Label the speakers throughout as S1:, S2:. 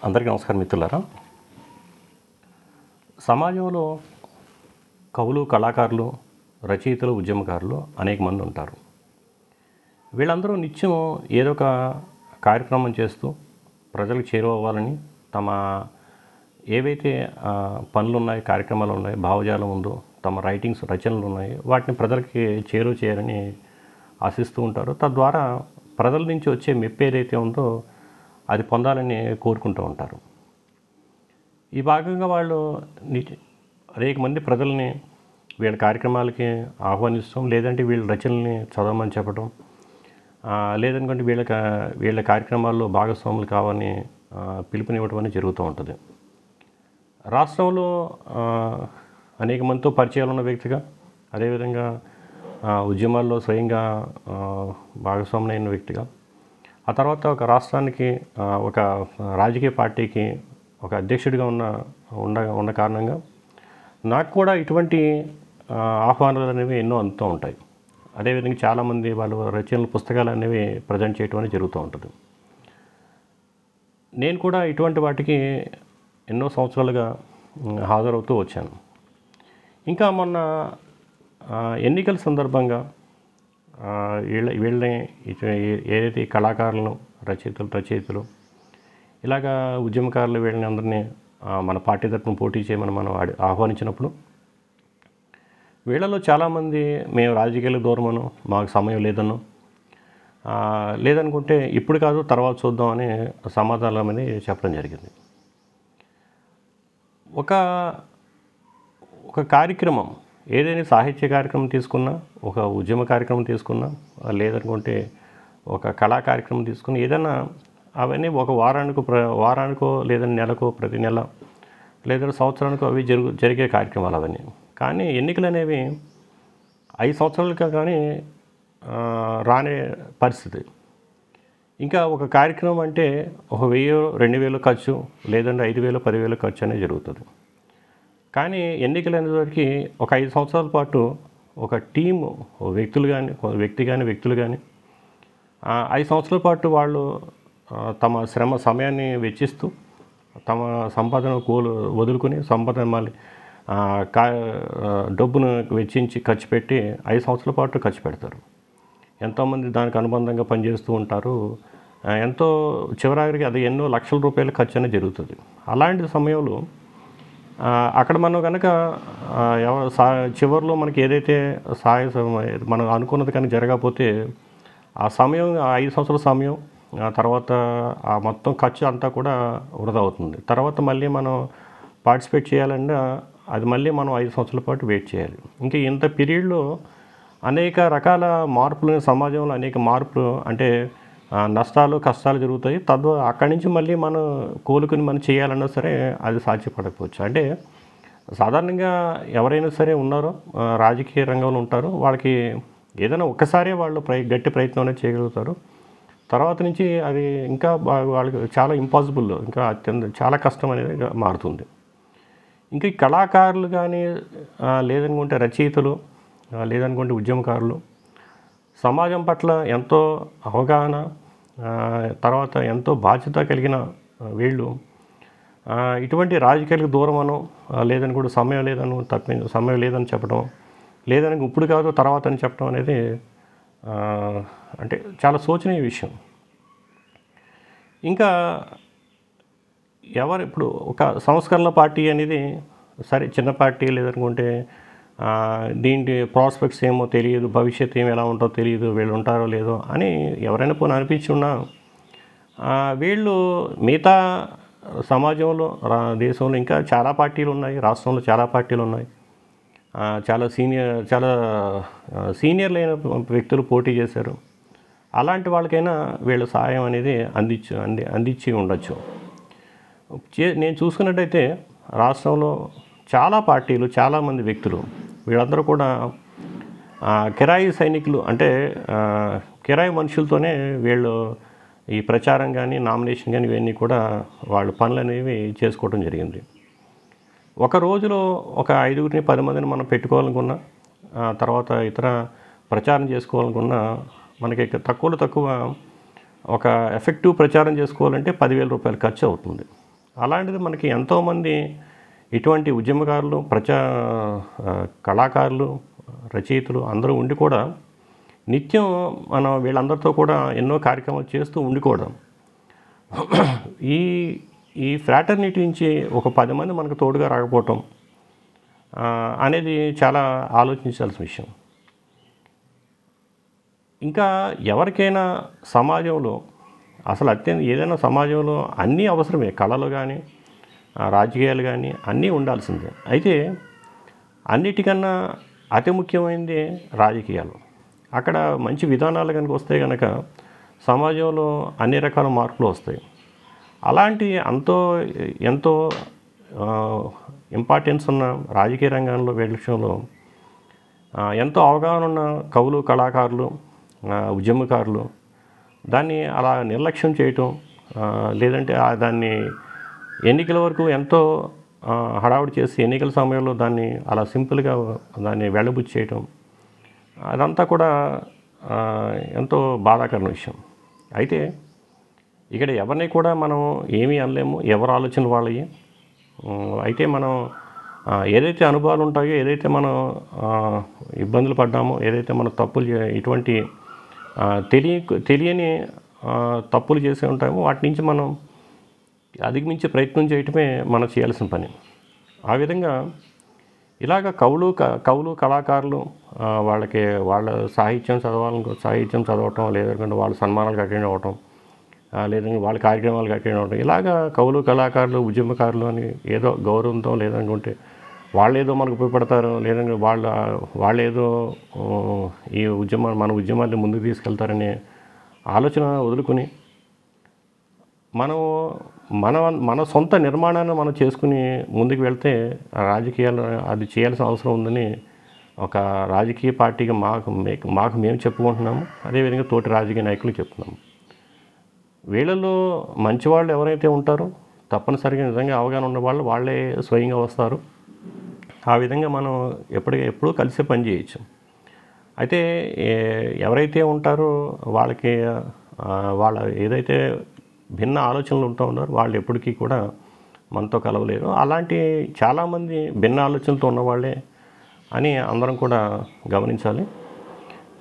S1: అందరికీ నమస్కారం మిత్రులారా. సమాజంలో కవులు, కళాకారులు, రచయితలు, ఉద్యమకారులు అనేక మంది ఉంటారు. వీళ్ళందరూ నిత్యం ఏదో ఒక కార్యక్రమం చేస్తూ ప్రజలకు చేరువవ్వాలని తమ ఏవైతే పనులు ఉన్నాయి, కార్యక్రమాలు ఉన్నాయి, భావజాలం ఉందో, తమ రైటింగ్స్, రచనలు ఉన్నాయి, వాటిని ప్రజలకి చేరువ చేయాలని ఆశిస్తూ ఉంటారు. తద్వారా ప్రజల నుంచి వచ్చే మెప్పు ఏదైతే ఉందో అది పొందాలని కోరుకుంటూ ఉంటారు. ఈ భాగంగా వాళ్ళు అనేక మంది ప్రజల్ని వీళ్ళ కార్యక్రమాలకి ఆహ్వానిస్తాం, లేదంటే వీళ్ళ రచనల్ని చదవమని చెప్పడం, లేదనుకుంటే వీళ్ళ కార్యక్రమాల్లో భాగస్వాములు కావాలని పిలుపునివ్వడం అనేది జరుగుతూ ఉంటుంది. రాష్ట్రంలో అనేక మందితో పరిచయాలు ఉన్న వ్యక్తిగా, అదేవిధంగా ఉద్యమాల్లో స్వయంగా భాగస్వాములు అయిన వ్యక్తిగా, ఆ తర్వాత ఒక రాష్ట్రానికి ఒక రాజకీయ పార్టీకి ఒక అధ్యక్షుడిగా ఉన్న కారణంగా నాకు కూడా ఇటువంటి ఆహ్వానాలు అనేవి ఎన్నో అందుతూ ఉంటాయి. అదేవిధంగా చాలామంది వాళ్ళ రచనలు, పుస్తకాలు అనేవి ప్రజెంట్ చేయడం అనేది జరుగుతూ ఉంటుంది. నేను కూడా ఇటువంటి వాటికి ఎన్నో సంవత్సరాలుగా హాజరవుతూ వచ్చాను. ఇంకా మొన్న ఎన్నికల సందర్భంగా వీళ్ళని ఏదైతే కళాకారులను, రచయితలు ఇలాగా ఉద్యమకారులు వీళ్ళని అందరినీ మన పార్టీ తరఫున పోటీ చేయమని మనం ఆహ్వానించినప్పుడు వీళ్ళలో చాలామంది మేము రాజకీయాలకు దూరమను, మాకు సమయం లేదను, లేదనుకుంటే ఇప్పుడు కాదు తర్వాత చూద్దాం అనే సమాధానం అనేది చెప్పడం జరిగింది. ఒక కార్యక్రమం, ఏదైనా సాహిత్య కార్యక్రమం తీసుకున్నా, ఒక ఉద్యమ కార్యక్రమం తీసుకున్నా, లేదనుకుంటే ఒక కళా కార్యక్రమం తీసుకున్నా, ఏదైనా అవన్నీ ఒక వారానికో లేదంటే నెలకో, ప్రతి నెల లేదంటే సంవత్సరానికో అవి జరిగే కార్యక్రమాలు అవన్నీ. కానీ ఎన్నికలు అనేవి 5 సంవత్సరాలుగా కానీ రానే పరిస్థితి. ఇంకా ఒక కార్యక్రమం అంటే 1000, 2000 ఖర్చు, లేదంటే 5000, 10,000 ఖర్చు అనేది జరుగుతుంది. కానీ ఎన్నికలు అనేసరికి ఒక 5 సంవత్సరాల పాటు ఒక టీము, వ్యక్తులు కానీ 5 సంవత్సరాల పాటు వాళ్ళు తమ సమయాన్ని వెచ్చిస్తూ తమ సంపాదన వదులుకొని సంపాదన మళ్ళీ డబ్బును వెచ్చించి ఖర్చు పెట్టి 5 సంవత్సరాల పాటు ఖర్చు పెడతారు. ఎంతోమంది దానికి అనుబంధంగా పనిచేస్తూ ఉంటారు. ఎంతో చివరికి అది ఎన్నో లక్షల రూపాయల ఖర్చు అనేది జరుగుతుంది. అలాంటి సమయంలో అక్కడ మనం కనుక చివరిలో మనకి ఏదైతే మనం అనుకున్నది కానీ జరగకపోతే ఆ సమయం, 5 సంవత్సరాల సమయం, తర్వాత ఆ మొత్తం ఖర్చు అంతా కూడా వృధా అవుతుంది. తర్వాత మళ్ళీ మనం పార్టిసిపేట్ చేయాలన్నా అది మళ్ళీ మనం 5 సంవత్సరాల పాటు వెయిట్ చేయాలి. ఇంకా ఇంత పీరియడ్లో అనేక రకాల మార్పులు, సమాజంలో అనేక మార్పులు, అంటే నష్టాలు, కష్టాలు జరుగుతాయి. అక్కడి నుంచి మళ్ళీ మనం కోలుకుని మనం చేయాలన్నా సరే అది సాధ్యపడకపోవచ్చు. అంటే సాధారణంగా ఎవరైనా సరే ఉన్నారో, రాజకీయ రంగంలో ఉంటారో, వాళ్ళకి ఏదైనా ఒక్కసారే వాళ్ళు గట్టి ప్రయత్నం అనేది చేయగలుగుతారు. తర్వాత నుంచి అది ఇంకా వాళ్ళకి చాలా ఇంపాసిబుల్, ఇంకా చాలా కష్టం అనేది మారుతుంది. ఇంకా ఈ కళాకారులు కానీ, లేదనుకుంటే రచయితలు, లేదనుకుంటే ఉద్యమకారులు సమాజం పట్ల ఎంతో అవగాహన, తర్వాత ఎంతో బాధ్యత కలిగిన వీళ్ళు ఇటువంటి రాజకీయాలకు దూరమనో, లేదని కూడా సమయం లేదని చెప్పడం, లేదని ఇప్పుడు కాదు తర్వాత అని చెప్పడం అనేది అంటే చాలా శోచనీయ విషయం. ఇంకా ఇప్పుడు ఒక సంస్కరణల పార్టీ అనేది సరే చిన్న పార్టీ, లేదనుకుంటే దీంటి ప్రాస్పెక్ట్స్ ఏమో తెలియదు, భవిష్యత్తు ఏమి ఎలా ఉంటుందో తెలియదు, వీళ్ళు ఉంటారో లేదో అని ఎవరైనా పోనీ అనిపించి ఉన్నా, వీళ్ళు మిగతా సమాజంలో, దేశంలో ఇంకా చాలా పార్టీలు ఉన్నాయి, రాష్ట్రంలో చాలా పార్టీలు ఉన్నాయి, చాలా సీనియర్లైన వ్యక్తులు పోటీ చేశారు. అలాంటి వాళ్ళకైనా వీళ్ళ సహాయం అనేది అందించి ఉండొచ్చు. నేను చూసుకున్నట్టయితే రాష్ట్రంలో చాలా పార్టీలు, చాలామంది వ్యక్తులు, వీళ్ళందరూ కూడా కిరాయి సైనికులు, అంటే కిరాయి మనుషులతోనే వీళ్ళు ఈ ప్రచారం కానీ, నామినేషన్ కానీ ఇవన్నీ కూడా వాళ్ళు పనులు అనేవి చేసుకోవడం జరిగింది. ఒక రోజులో ఒక 5-10 మందిని మనం పెట్టుకోవాలనుకున్నా, తర్వాత ఇతర ప్రచారం చేసుకోవాలనుకున్నా, మనకి తక్కువ ఒక ఎఫెక్టివ్ ప్రచారం చేసుకోవాలంటే 10,000 రూపాయలు ఖర్చు అవుతుంది. అలాంటిది మనకి ఎంతోమంది ఇటువంటి ఉద్యమకారులు, కళాకారులు, రచయితలు అందరూ ఉండి కూడా నిత్యం మనం వీళ్ళందరితో కూడా ఎన్నో కార్యక్రమాలు చేస్తూ ఉండి కూడా ఈ ఈ ఫ్రాటర్నిటీ నుంచి ఒక 10 మంది మనకు తోడుగా రాకపోవటం అనేది చాలా ఆలోచించాల్సిన విషయం. ఇంకా ఎవరికైనా సమాజంలో అసలు ఏదైనా సమాజంలో అన్నీ అవసరమే, కళలు కానీ రాజకీయాలు కానీ అన్నీ ఉండాల్సిందే. అయితే అన్నిటికన్నా అతి ముఖ్యమైనది రాజకీయాలు. అక్కడ మంచి విధానాలు కనుక వస్తే కనుక సమాజంలో అన్ని రకాల మార్పులు వస్తాయి. అలాంటి ఎంతో ఇంపార్టెన్స్ ఉన్న రాజకీయ రంగంలో విషయంలో ఎంతో అవగాహన ఉన్న కవులు, కళాకారులు, ఉద్యమకారులు దాన్ని అలా నిర్లక్ష్యం చేయటం, లేదంటే దాన్ని ఎన్నికల వరకు ఎంతో హడావుడి చేసి ఎన్నికల సమయంలో దాన్ని అలా సింపుల్గా దాన్ని వెళ్ళబుచ్చి చేయటం, అదంతా కూడా ఎంతో బాధాకరమైన విషయం. అయితే ఇక్కడ ఎవరిని కూడా మనం ఏమీ అనలేము, ఎవరు ఆలోచనలు వాళ్ళవి. అయితే మనం ఏదైతే అనుభవాలు ఉంటాయో, ఏదైతే మనం ఇబ్బందులు పడ్డామో, ఏదైతే మనం ఇటువంటి తెలియని తప్పులు చేసి ఉంటామో వాటి నుంచి మనం అధిగమించే ప్రయత్నం చేయటమే మనం చేయాల్సిన పని. ఆ విధంగా ఇలాగ కవులు కళాకారులు వాళ్ళ సాహిత్యం చదవటం, లేదంటే వాళ్ళ సన్మానాలకు అటెండ్ అవ్వటం, లేదంటే వాళ్ళ కార్యక్రమాలకు అటెండ్ అవ్వటం, ఇలాగా కవులు కళాకారులు ఉద్యమకారులు అని ఏదో గౌరవంతో, లేదనుకుంటే వాళ్ళేదో మనకు ఉపయోగపడతారు, లేదంటే వాళ్ళేదో ఈ మన ఉద్యమాన్ని ముందుకు తీసుకెళ్తారనే ఆలోచన వదులుకొని మన సొంత నిర్మాణాన్ని మనం చేసుకుని ముందుకు వెళ్తే రాజకీయాలు అది చేయాల్సిన అవసరం ఉందని ఒక రాజకీయ పార్టీగా మాకు మేము చెప్పుకుంటున్నాము. అదేవిధంగా తోటి రాజకీయ నాయకులు చెప్తున్నాము. వీళ్ళలో మంచివాళ్ళు ఎవరైతే ఉంటారో తప్పనిసరిగా నిజంగా అవగాహన ఉన్న వాళ్ళే స్వయంగా వస్తారు. ఆ విధంగా మనం ఎప్పుడూ కలిసే పని చేయొచ్చు. అయితే ఎవరైతే ఉంటారో వాళ్ళ ఏదైతే భిన్న ఆలోచనలు ఉన్నారో వాళ్ళు ఎప్పటికీ కూడా మనతో కలవలేరు. అలాంటి చాలామంది భిన్న ఆలోచనలతో ఉన్నవాళ్ళే అని అందరం కూడా గమనించాలి.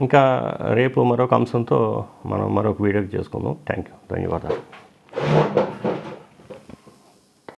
S1: ఇంకా రేపు మరొక అంశంతో మనం మరొక వీడియో చేసుకుందాం. ధన్యవాదాలు.